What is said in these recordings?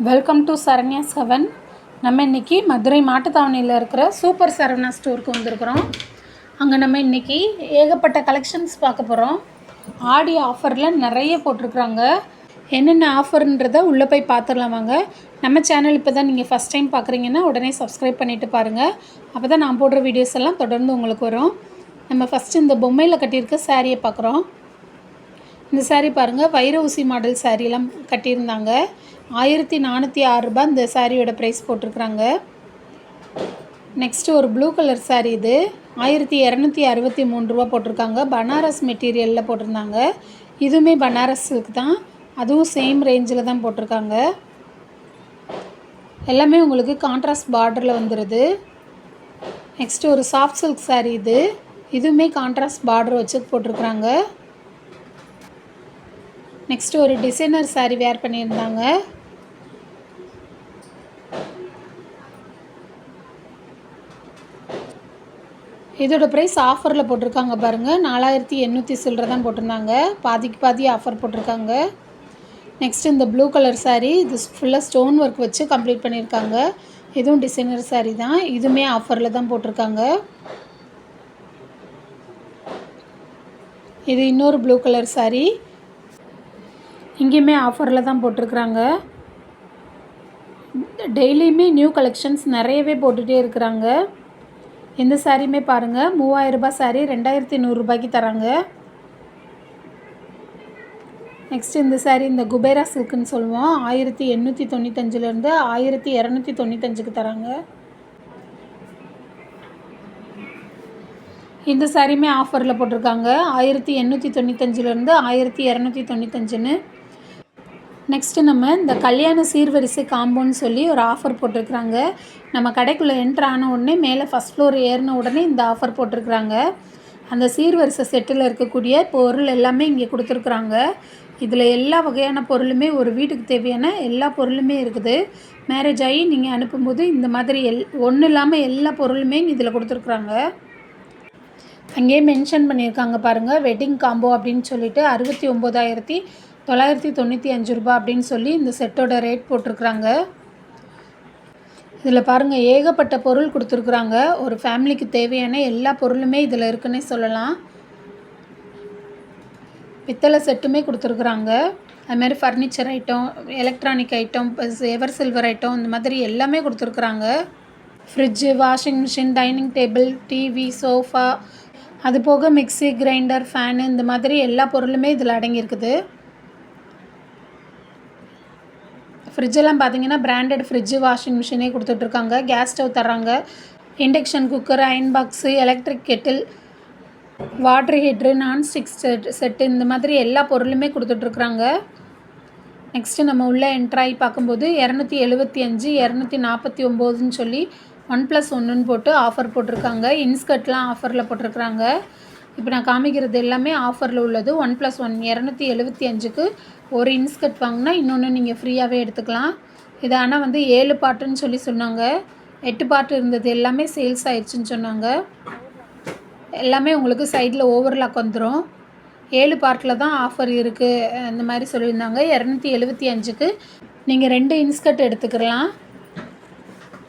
Welcome to Saranya seven. நம்ம இன்றைக்கி மதுரை மாட்டுத்தாவணியில் இருக்கிற சூப்பர் சரவணா ஸ்டோருக்கு வந்திருக்கிறோம். அங்கே நம்ம இன்றைக்கி ஏகப்பட்ட கலெக்ஷன்ஸ் பார்க்க போகிறோம். ஆடி ஆஃபரில் நிறைய போட்டிருக்குறாங்க. என்னென்ன ஆஃபர்ன்றதை உள்ளே போய் பார்த்துடலாம் வாங்க. நம்ம சேனல் இப்போ தான் நீங்கள் ஃபஸ்ட் டைம் பார்க்குறீங்கன்னா உடனே சப்ஸ்கிரைப் பண்ணிவிட்டு பாருங்கள். அப்போ தான் நான் போடுற வீடியோஸ் எல்லாம் தொடர்ந்து உங்களுக்கு வரும். நம்ம ஃபஸ்ட்டு இந்த பொம்மையில் கட்டியிருக்க சாரியை பார்க்குறோம். இந்த சாரீ பாருங்கள், வைர ஊசி மாடல் சாரீலாம் கட்டியிருந்தாங்க. 1406 ரூபாய் இந்த சாரியோட ப்ரைஸ் போட்டிருக்குறாங்க. நெக்ஸ்ட்டு ஒரு ப்ளூ கலர் சாரீ, இது 1263 ரூபா போட்டிருக்காங்க. பனாரஸ் மெட்டீரியலில் போட்டிருந்தாங்க. இதுவுமே பனாரஸ் சில்க் தான், அதுவும் சேம் ரேஞ்சில் தான் போட்டிருக்காங்க. எல்லாமே உங்களுக்கு கான்ட்ராஸ்ட் பார்டரில் வந்துடுது. நெக்ஸ்ட்டு ஒரு சாஃப்ட் சில்க் சாரீ, இதுவுமே கான்ட்ராஸ்ட் பார்டர் வச்சு போட்டிருக்குறாங்க. நெக்ஸ்ட்டு ஒரு டிசைனர் சாரீ வேர் பண்ணியிருந்தாங்க. இதோட ப்ரைஸ் ஆஃபரில் போட்டிருக்காங்க பாருங்கள், 4800 சில்லரை தான் போட்டிருந்தாங்க. பாதிக்கு பாதி ஆஃபர் போட்டிருக்காங்க. நெக்ஸ்ட்டு இந்த ப்ளூ கலர் சாரீ, இது ஃபுல்லாக ஸ்டோன் ஒர்க் வச்சு கம்ப்ளீட் பண்ணியிருக்காங்க. இதுவும் டிசைனர் சாரீ தான், இதுவுமே ஆஃபரில் தான் போட்டிருக்காங்க. இது இன்னொரு ப்ளூ கலர் சாரீ, இங்கேயுமே ஆஃபரில் தான் போட்டிருக்குறாங்க. டெய்லியுமே நியூ கலெக்ஷன்ஸ் நிறையவே போட்டுகிட்டே இருக்கிறாங்க. இந்த சாரியுமே பாருங்கள், 3000 ரூபாய் சாரீ 2100 ரூபாய்க்கு தராங்க. நெக்ஸ்ட் இந்த சாரீ இந்த குபேரா சில்க்குன்னு சொல்லுவோம், 1895லேருந்து 1295க்கு தராங்க. இந்த சாரியுமே ஆஃபரில் போட்டிருக்காங்க, 1895லேருந்து 1295ன்னு. நெக்ஸ்ட்டு நம்ம இந்த கல்யாண சீர்வரிசை காம்போன்னு சொல்லி ஒரு ஆஃபர் போட்டிருக்குறாங்க. நம்ம கடைக்குள்ளே என்ட்ரு ஆன உடனே மேலே ஃபஸ்ட் ஃப்ளோர் ஏறின உடனே இந்த ஆஃபர் போட்டிருக்குறாங்க. அந்த சீர்வரிசை செட்டில் இருக்கக்கூடிய பொருள் எல்லாமே இங்கே கொடுத்துருக்குறாங்க. இதில் எல்லா வகையான பொருளுமே, ஒரு வீட்டுக்கு தேவையான எல்லா பொருளுமே இருக்குது. மேரேஜ் ஆகி நீங்கள் அனுப்பும்போது இந்த மாதிரி ஒன்றும் இல்லாமல் எல்லா பொருளுமே இதில் கொடுத்துருக்குறாங்க. அங்கேயே மென்ஷன் பண்ணியிருக்காங்க பாருங்கள், வெட்டிங் காம்போ அப்படின்னு சொல்லிட்டு 69,995 ரூபா அப்படின்னு சொல்லி இந்த செட்டோட ரேட் போட்டிருக்குறாங்க. இதில் பாருங்கள், ஏகப்பட்ட பொருள் கொடுத்துருக்குறாங்க. ஒரு ஃபேமிலிக்கு தேவையான எல்லா பொருளுமே இதில் இருக்குன்னே சொல்லலாம். பித்தளை செட்டுமே கொடுத்துருக்குறாங்க. அதுமாதிரி furniture item, electronic item, ever silver item, இந்த மாதிரி எல்லாமே கொடுத்துருக்குறாங்க. Fridge, washing machine, dining table, TV, sofa, அது போக மிக்சி, கிரைண்டர், ஃபேனு, இந்த மாதிரி எல்லா பொருளுமே இதில் அடங்கியிருக்குது. ஃப்ரிட்ஜெல்லாம் பார்த்தீங்கன்னா பிராண்டட் ஃப்ரிட்ஜு, வாஷிங் மிஷினே கொடுத்துட்ருக்காங்க. கேஸ் ஸ்டவ் தர்றாங்க, induction cooker, iron box, electric kettle, water heater, nonstick set, இந்த மாதிரி எல்லா பொருளுமே கொடுத்துட்ருக்குறாங்க. நெக்ஸ்ட்டு நம்ம உள்ளே என்ட்ராகி பார்க்கும்போது 275, 249ன்னு சொல்லி 1+1ன்னு போட்டு ஆஃபர் போட்டிருக்காங்க. இன்ஸ்கர்ட்லாம் ஆஃபரில் போட்டிருக்குறாங்க. இப்போ நான் காமிக்கிறது எல்லாமே ஆஃபரில் உள்ளது. 1+1 275க்கு ஒரு இன்ஸ்கர்ட் வாங்கினா இன்னொன்று நீங்கள் ஃப்ரீயாகவே எடுத்துக்கலாம். இது ஆனால் 7 பார்ட்டுன்னு சொல்லி சொன்னாங்க. 8 பார்ட் இருந்தது எல்லாமே சேல்ஸ் ஆயிடுச்சுன்னு சொன்னாங்க. எல்லாமே உங்களுக்கு சைடில் ஓவர்லாக் வந்துடும். 7 பார்ட்டில் தான் ஆஃபர் இருக்குது அந்த மாதிரி சொல்லியிருந்தாங்க. 275க்கு நீங்கள் 2 இன்ஸ்கர்ட் எடுத்துக்கலாம்.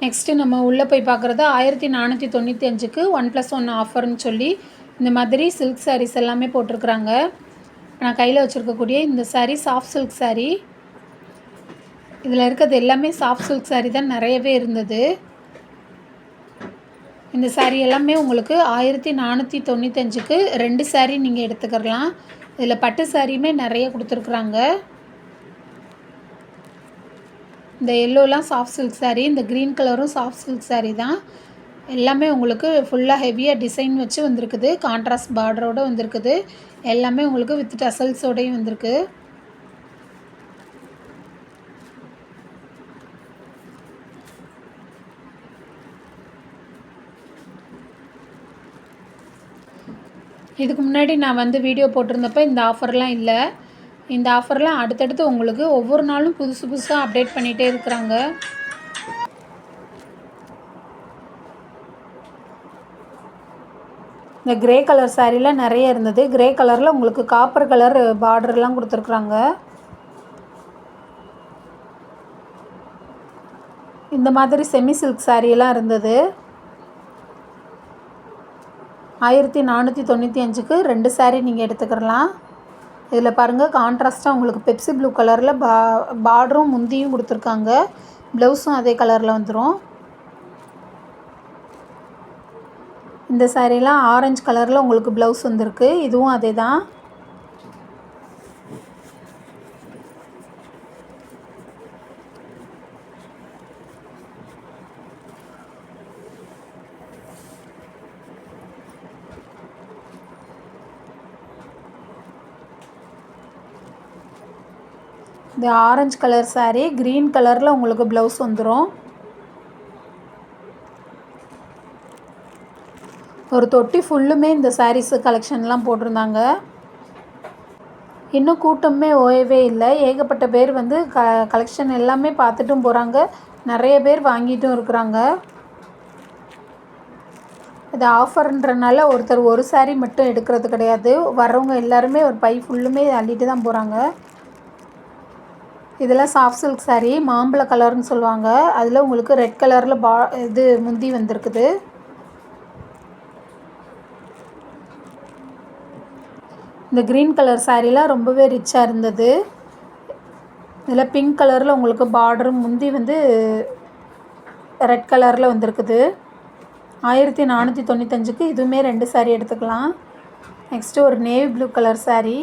நெக்ஸ்ட்டு நம்ம உள்ளே போய் பார்க்குறது 1495க்கு 1+1 ஆஃபர்னு சொல்லி இந்த மாதிரி சில்க் சாரீஸ் எல்லாமே போட்டிருக்குறாங்க. நான் கையில் வச்சுருக்கக்கூடிய இந்த சாரீ சாஃப்ட் சில்க் சாரீ. இதில் இருக்கிறது எல்லாமே சாஃப்ட் சில்க் சாரீ தான் நிறையவே இருந்தது. இந்த சாரீ எல்லாமே உங்களுக்கு 1495க்கு 2 சாரீ நீங்கள் எடுத்துக்கலாம். இதில் பட்டு சாரியுமே நிறைய கொடுத்துருக்குறாங்க. இந்த எல்லோலாம் சாஃப்ட் சில்க் சாரீ, இந்த க்ரீன் கலரும் சாஃப்ட் சில்க் சாரீ தான். எல்லாமே உங்களுக்கு ஃபுல்லாக ஹெவியாக டிசைன் வச்சு வந்திருக்குது. கான்ட்ராஸ்ட் பார்டரோடு வந்திருக்குது. எல்லாமே உங்களுக்கு வித் டசல்ஸோடையும் வந்திருக்கு. இதுக்கு முன்னாடி நான் வீடியோ போட்டிருந்தப்போ இந்த ஆஃபர்லாம் இல்லை. இந்த ஆஃபர்லாம் அடுத்தடுத்து உங்களுக்கு ஒவ்வொரு நாளும் புதுசு புதுசாக அப்டேட் பண்ணிகிட்டே இருக்கிறாங்க. இந்த கிரே கலர் சாரியில் நிறைய இருந்தது. கிரே கலரில் உங்களுக்கு காப்பர் கலர் பார்டர்லாம் கொடுத்துருக்குறாங்க. இந்த மாதிரி செமி சில்க் சாரீலாம் இருந்தது. 1495க்கு 2 சாரீ நீங்கள் எடுத்துக்கிறலாம். இதில் பாருங்கள், கான்ட்ராஸ்ட்டாக உங்களுக்கு பெப்சி ப்ளூ கலரில் பார்டரும் முந்தியும் கொடுத்துருக்காங்க. ப்ளவுஸும் அதே கலரில் வந்துடும். இந்த சாரீலாம் ஆரஞ்சு கலரில் உங்களுக்கு ப்ளவுஸ் வந்திருக்கு. இதுவும் அதே தான். இது ஆரஞ்சு கலர் சாரீ, க்ரீன் கலரில் உங்களுக்கு ப்ளவுஸ் வந்துடும். ஒரு தொட்டி ஃபுல்லுமே இந்த சாரீஸு கலெக்ஷன்லாம் போட்டிருந்தாங்க. இன்னும் கூட்டமே ஓயவே இல்லை. ஏகப்பட்ட பேர் வந்து கலெக்ஷன் எல்லாமே பார்த்துட்டும் போகிறாங்க. நிறைய பேர் வாங்கிட்டும் இருக்கிறாங்க. இது ஆஃபர்ன்றனால ஒருத்தர் ஒரு சாரீ மட்டும் எடுக்கிறது கிடையாது. வர்றவங்க எல்லாருமே ஒரு பை ஃபுல்லுமே அள்ளிட்டு தான் போகிறாங்க. இதெல்லாம் சாஃப்ட் சில்க் சாரீ, மாம்பழ கலர்னு சொல்லுவாங்க. அதில் உங்களுக்கு ரெட் கலரில் இது முந்தி வந்திருக்குது. இந்த க்ரீன் கலர் சாரீலாம் ரொம்பவே ரிச்சாக இருந்தது. இதில் பிங்க் கலரில் உங்களுக்கு பார்டரும் முந்தி வந்து ரெட் கலரில் வந்திருக்குது. 1495க்கு இதுவுமே 2 சாரீ எடுத்துக்கலாம். நெக்ஸ்ட்டு ஒரு நேவி ப்ளூ கலர் சாரீ.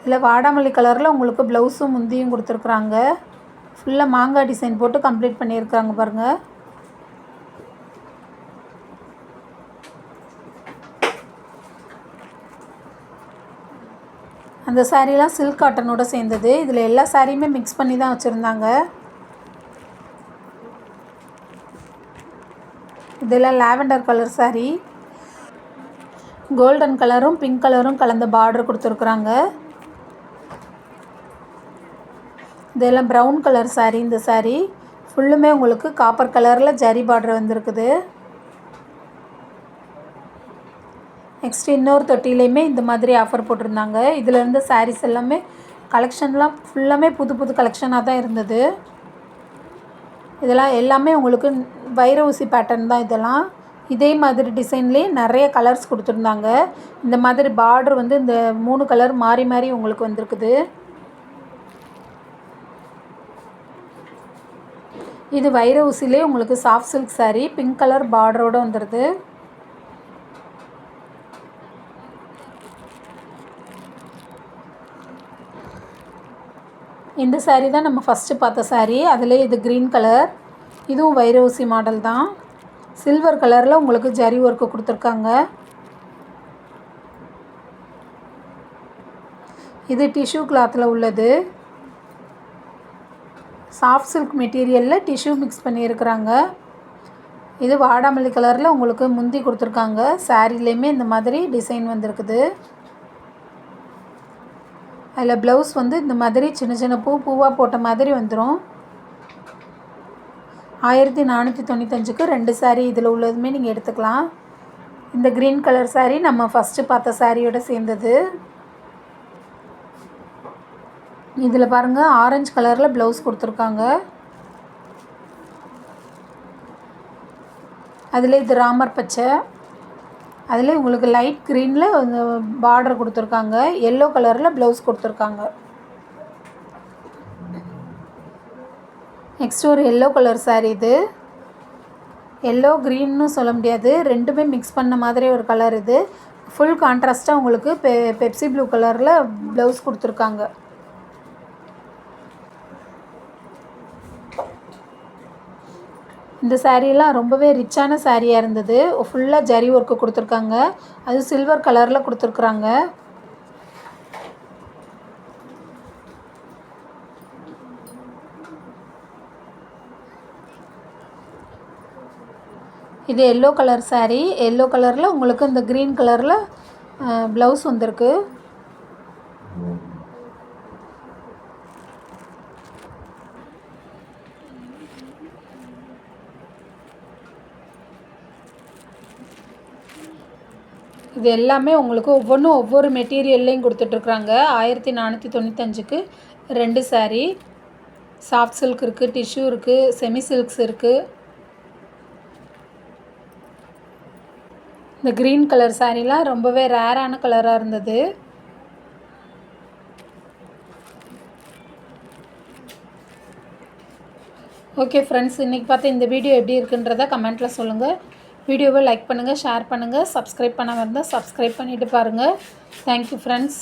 இதில் வாடாமல்லி கலரில் உங்களுக்கு ப்ளவுஸும் முந்தியும் கொடுத்துருக்குறாங்க. ஃபுல்லாக மாங்காய் டிசைன் போட்டு கம்ப்ளீட் பண்ணியிருக்காங்க பாருங்கள். அந்த சாரீலாம் சில்க் காட்டனோட சேர்ந்தது. இதில் எல்லா சாரியுமே மிக்ஸ் பண்ணி தான் வச்சுருந்தாங்க. இதெல்லாம் லாவெண்டர் கலர் சாரீ. கோல்டன் கலரும் பிங்க் கலரும் கலந்த பார்டர் கொடுத்துருக்குறாங்க. இதெல்லாம் ப்ரௌன் கலர் சாரீ. இந்த சாரீ ஃபுல்லுமே உங்களுக்கு காப்பர் கலரில் ஜரி பார்டர் வந்திருக்குது. நெக்ஸ்ட் இன்னொரு தொட்டிலையுமே இந்த மாதிரி ஆஃபர் போட்டிருந்தாங்க. இதில் இருந்த சாரீஸ் எல்லாமே கலெக்ஷன்லாம் ஃபுல்லாமே புது புது கலெக்ஷனாக தான் இருந்தது. இதெல்லாம் எல்லாமே உங்களுக்கு வைர ஊசி பேட்டர்ன் தான். இதெல்லாம் இதே மாதிரி டிசைன்லேயே நிறைய கலர்ஸ் கொடுத்துருந்தாங்க. இந்த மாதிரி பார்டர் வந்து இந்த 3 கலர் மாறி மாறி உங்களுக்கு வந்திருக்குது. இது வைர ஊசிலே உங்களுக்கு soft silk sari, pink colour பார்டரோடு வந்துடுது. இந்த சாரீ தான் நம்ம ஃபஸ்ட்டு பார்த்த சாரீ. அதிலே இது க்ரீன் கலர். இதுவும் வைர ஊசி மாடல் தான். சில்வர் கலரில் உங்களுக்கு ஜரி ஒர்க்கு கொடுத்துருக்காங்க. இது டிஷ்யூ கிளாத்தில் உள்ளது. சாஃப்ட் சில்க் மெட்டீரியலில் டிஷ்யூ மிக்ஸ் பண்ணியிருக்கிறாங்க. இது வாடாமல்லி கலரில் உங்களுக்கு முந்தி கொடுத்துருக்காங்க. சாரீலேயுமே இந்த மாதிரி டிசைன் வந்திருக்குது. அதில் ப்ளவுஸ் வந்து இந்த மாதிரி சின்ன சின்ன பூவாக போட்ட மாதிரி வந்துடும். 1495க்கு 2 சாரீ இதில் உள்ளதுமே நீங்கள் எடுத்துக்கலாம். இந்த க்ரீன் கலர் சாரீ நம்ம ஃபஸ்ட்டு பார்த்த சாரியோட சேர்ந்தது. இதில் பாருங்கள், ஆரஞ்சு கலரில் ப்ளவுஸ் கொடுத்துருக்காங்க. அதில் இது ராமர் பச்சை. அதில் உங்களுக்கு லைட் க்ரீனில் பார்டர் கொடுத்துருக்காங்க. எல்லோ கலரில் ப்ளவுஸ் கொடுத்துருக்காங்க. நெக்ஸ்ட் ஒரு எல்லோ கலர் சாரீ. இது எல்லோ க்ரீன்னு சொல்ல முடியாது, ரெண்டுமே மிக்ஸ் பண்ண மாதிரி ஒரு கலர். இது ஃபுல் கான்ட்ராஸ்ட்டாக உங்களுக்கு பெப்சி ப்ளூ கலரில் ப்ளவுஸ் கொடுத்துருக்காங்க. இந்த சாரீலாம் ரொம்பவே ரிச்சான சாரியாக இருந்தது. ஃபுல்லாக ஜரி ஒர்க்கு கொடுத்துருக்காங்க. அது சில்வர் கலரில் கொடுத்துருக்குறாங்க. இது எல்லோ கலர் சாரீ. எல்லோ கலரில் உங்களுக்கு இந்த க்ரீன் கலரில் ப்ளவுஸ் வந்திருக்கு. இது எல்லாமே உங்களுக்கு ஒவ்வொன்றும் ஒவ்வொரு மெட்டீரியல்லையும் கொடுத்துட்ருக்குறாங்க. 1495க்கு 2 சாரீ. சாஃப்ட் சில்க் இருக்குது, டிஷ்யூ இருக்குது, செமி சில்க்ஸ் இருக்குது. இந்த க்ரீன் கலர் சாரீலாம் ரொம்பவே ரேரான கலராக இருந்தது. ஓகே ஃப்ரெண்ட்ஸ், இன்றைக்கி பார்த்து இந்த வீடியோ எப்படி இருக்குன்றதை கமெண்ட்டில் சொல்லுங்கள். வீடியோவை லைக் பண்ணுங்கள், ஷேர் பண்ணுங்கள். சப்ஸ்கிரைப் பண்ணாமல் இருந்தால் சப்ஸ்கிரைப் பண்ணிவிட்டு பாருங்கள். Thank you friends.